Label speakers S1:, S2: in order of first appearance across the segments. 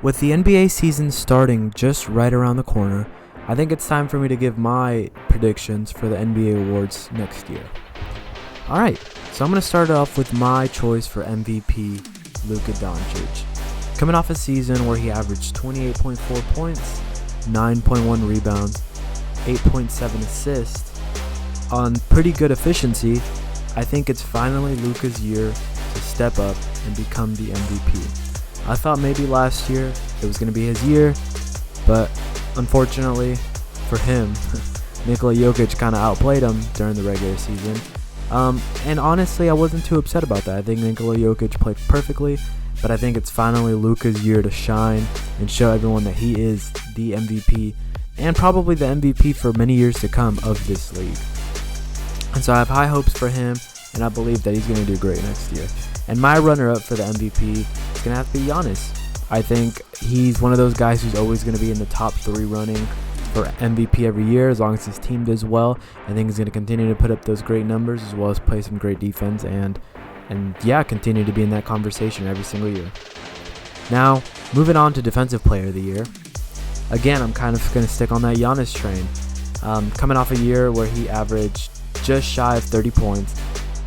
S1: With the NBA season starting just right around the corner, I think it's time for me to give my predictions for the NBA awards next year. Alright, so I'm going to start off with my choice for MVP, Luka Doncic. Coming off a season where he averaged 28.4 points, 9.1 rebounds, 8.7 assists, on pretty good efficiency, I think it's finally Luka's year to step up and become the MVP. I thought maybe last year it was going to be his year, but unfortunately for him, Nikola Jokic kind of outplayed him during the regular season. And honestly, I wasn't too upset about that. I think Nikola Jokic played perfectly, but I think it's finally Luka's year to shine and show everyone that he is the MVP and probably the MVP for many years to come of this league. And so I have high hopes for him, and I believe that he's going to do great next year. And my runner-up for the MVP is going to have to be Giannis. I think he's one of those guys who's always going to be in the top 3 running for MVP every year as long as his team does well. I think he's going to continue to put up those great numbers as well as play some great defense and continue to be in that conversation every single year. Now, moving on to Defensive Player of the Year. Again, I'm kind of going to stick on that Giannis train. Coming off a year where he averaged just shy of 30 points,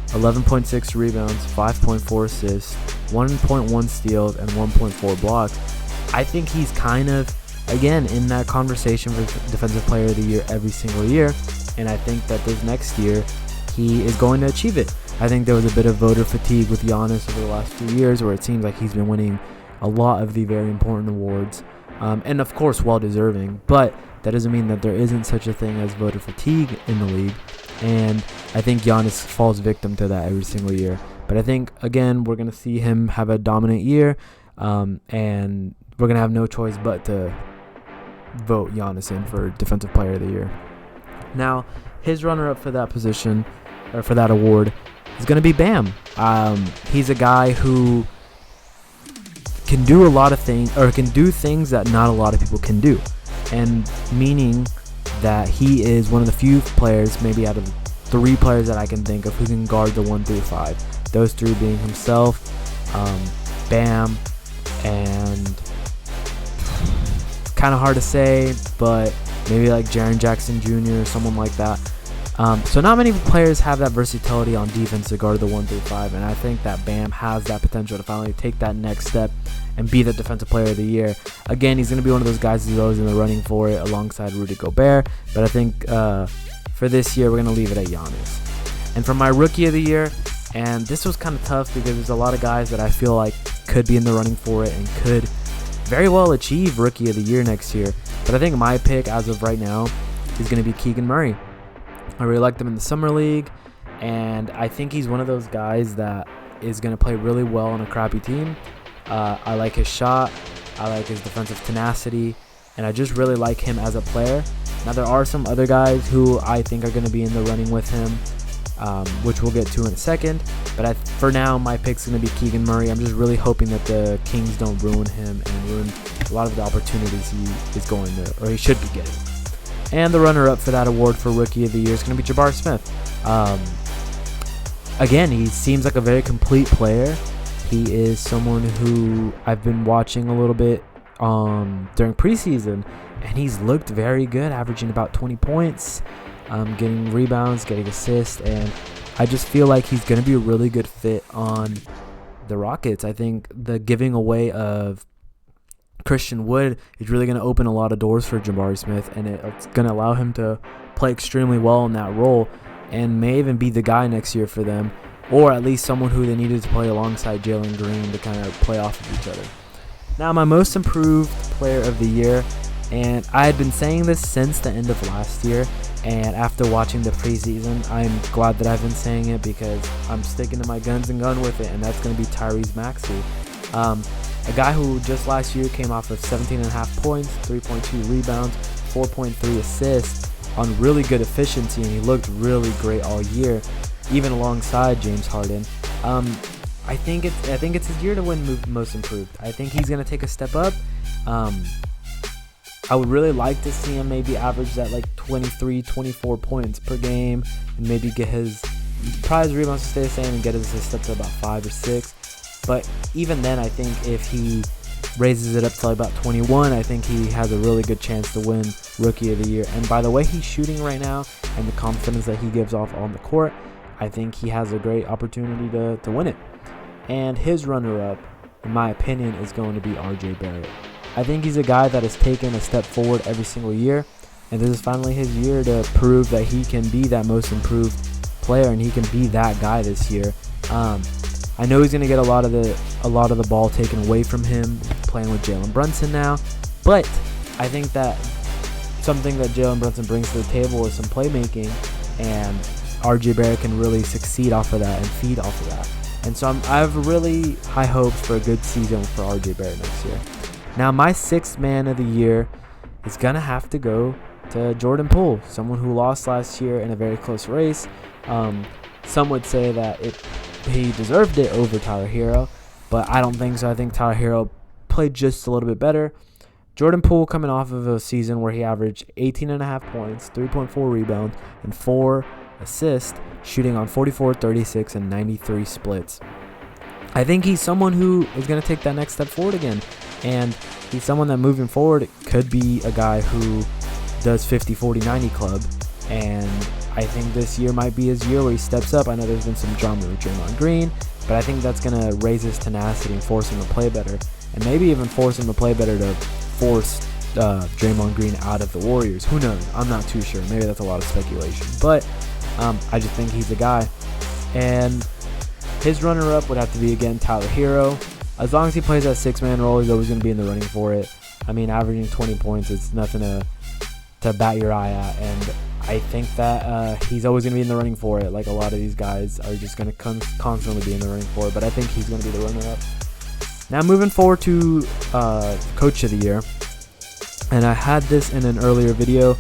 S1: 11.6 rebounds, 5.4 assists, 1.1 steals, and 1.4 blocks. I think he's kind of, again, in that conversation for Defensive Player of the Year every single year, and I think that this next year he is going to achieve it. I think there was a bit of voter fatigue with Giannis over the last few years where it seems like he's been winning a lot of the very important awards, and of course well-deserving, but that doesn't mean that there isn't such a thing as voter fatigue in the league. And I think Giannis falls victim to that every single year. But I think, again, we're going to see him have a dominant year, and we're going to have no choice but to vote Giannis in for Defensive Player of the Year. Now, his runner-up for that position, or for that award, is going to be Bam. He's a guy who can do a lot of things, or can do things that not a lot of people can do. And meaning that he is one of the few players, maybe out of 3 players that I can think of, who can guard the 1 through 5. Those 3 being himself, Bam, and it's kind of hard to say, but maybe like Jaren Jackson Jr. or someone like that. So not many players have that versatility on defense to guard the 1 through 5, and I think that Bam has that potential to finally take that next step and be the Defensive Player of the Year. Again, he's going to be one of those guys who's always in the running for it alongside Rudy Gobert, but I think for this year, we're going to leave it at Giannis. And for my Rookie of the Year, and this was kind of tough because there's a lot of guys that I feel like could be in the running for it and could very well achieve Rookie of the Year next year, but I think my pick as of right now is going to be Keegan Murray. I really liked him in the Summer League, and I think he's one of those guys that is going to play really well on a crappy team. I like his shot, I like his defensive tenacity, and I just really like him as a player. Now, there are some other guys who I think are going to be in the running with him, which we'll get to in a second, but for now, my pick's going to be Keegan Murray. I'm just really hoping that the Kings don't ruin him and ruin a lot of the opportunities he is going to, or he should be getting. And the runner-up for that award for Rookie of the Year is going to be Jabari Smith. Again, he seems like a very complete player. He is someone who I've been watching a little bit during preseason, and he's looked very good, averaging about 20 points, getting rebounds, getting assists, and I just feel like he's going to be a really good fit on the Rockets. I think the giving away of Christian Wood is really going to open a lot of doors for Jabari Smith, and it's going to allow him to play extremely well in that role and may even be the guy next year for them, or at least someone who they needed to play alongside Jalen Green to kind of play off of each other. Now, my most improved player of the year, and I had been saying this since the end of last year, and after watching the preseason, I'm glad that I've been saying it because I'm sticking to my guns and going with it, and that's going to be Tyrese Maxey. A guy who just last year came off of 17.5 points, 3.2 rebounds, 4.3 assists on really good efficiency, and he looked really great all year, even alongside James Harden. I think it's his year to win Most Improved. I think he's going to take a step up. I would really like to see him maybe average that like 23, 24 points per game, and maybe get his rebounds to stay the same and get his assists up to about 5 or 6. But even then, I think if he raises it up to about 21, I think he has a really good chance to win Rookie of the Year. And by the way he's shooting right now and the confidence that he gives off on the court, I think he has a great opportunity to win it. And his runner-up, in my opinion, is going to be RJ Barrett. I think he's a guy that has taken a step forward every single year, and this is finally his year to prove that he can be that most improved player and he can be that guy this year. I know he's going to get a lot of the ball taken away from him playing with Jalen Brunson now, but I think that something that Jalen Brunson brings to the table is some playmaking, and RJ Barrett can really succeed off of that and feed off of that. And so I have really high hopes for a good season for RJ Barrett next year. Now, my sixth man of the year is going to have to go to Jordan Poole, someone who lost last year in a very close race. Some would say that he deserved it over Tyler Hero, but I don't think so. I think Tyler Hero played just a little bit better. Jordan Poole coming off of a season where he averaged 18.5 points, 3.4 rebounds, and 4 assists, shooting on 44, 36, and 93 splits. I think he's someone who is going to take that next step forward again, and he's someone that moving forward could be a guy who does 50, 40, 90 club, and I think this year might be his year where he steps up. I know there's been some drama with Draymond Green, but I think that's going to raise his tenacity and force him to play better, and maybe even force him to play better to force Draymond Green out of the Warriors. Who knows? I'm not too sure. Maybe that's a lot of speculation, but I just think he's a guy. And his runner-up would have to be, again, Tyler Hero. As long as he plays that six-man role, he's always going to be in the running for it. I mean, averaging 20 points is nothing to bat your eye at, and I think that he's always going to be in the running for it. Like, a lot of these guys are just going to constantly be in the running for it, but I think he's going to be the runner-up. Now, moving forward to Coach of the Year, and I had this in an earlier video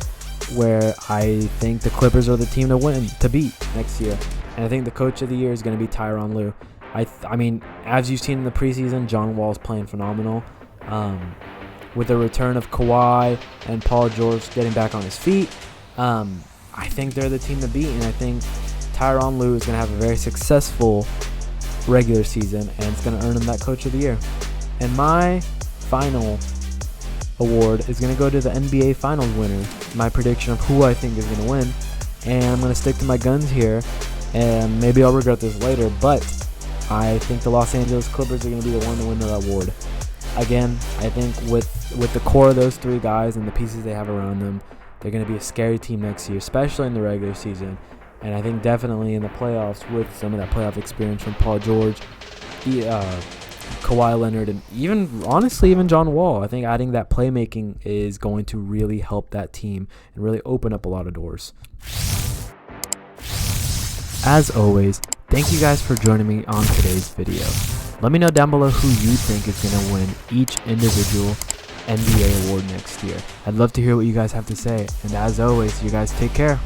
S1: where I think the Clippers are the team to beat next year, and I think the Coach of the Year is going to be Tyronn Lue. I mean, as you've seen in the preseason, John Wall's playing phenomenal. With the return of Kawhi and Paul George getting back on his feet, I think they're the team to beat, and I think Tyronn Lue is going to have a very successful regular season, and it's going to earn him that Coach of the Year. And my final award is going to go to the NBA Finals winner, my prediction of who I think is going to win, and I'm going to stick to my guns here, and maybe I'll regret this later, but I think the Los Angeles Clippers are going to be the one to win that award. Again, I think with the core of those three guys and the pieces they have around them, they're going to be a scary team next year, especially in the regular season, and I think definitely in the playoffs with some of that playoff experience from Paul George, Kawhi Leonard, and even John Wall. I think adding that playmaking is going to really help that team and really open up a lot of doors. As always, thank you guys for joining me on today's video. Let me know down below who you think is going to win each individual NBA award next year. I'd love to hear what you guys have to say, and as always, you guys take care.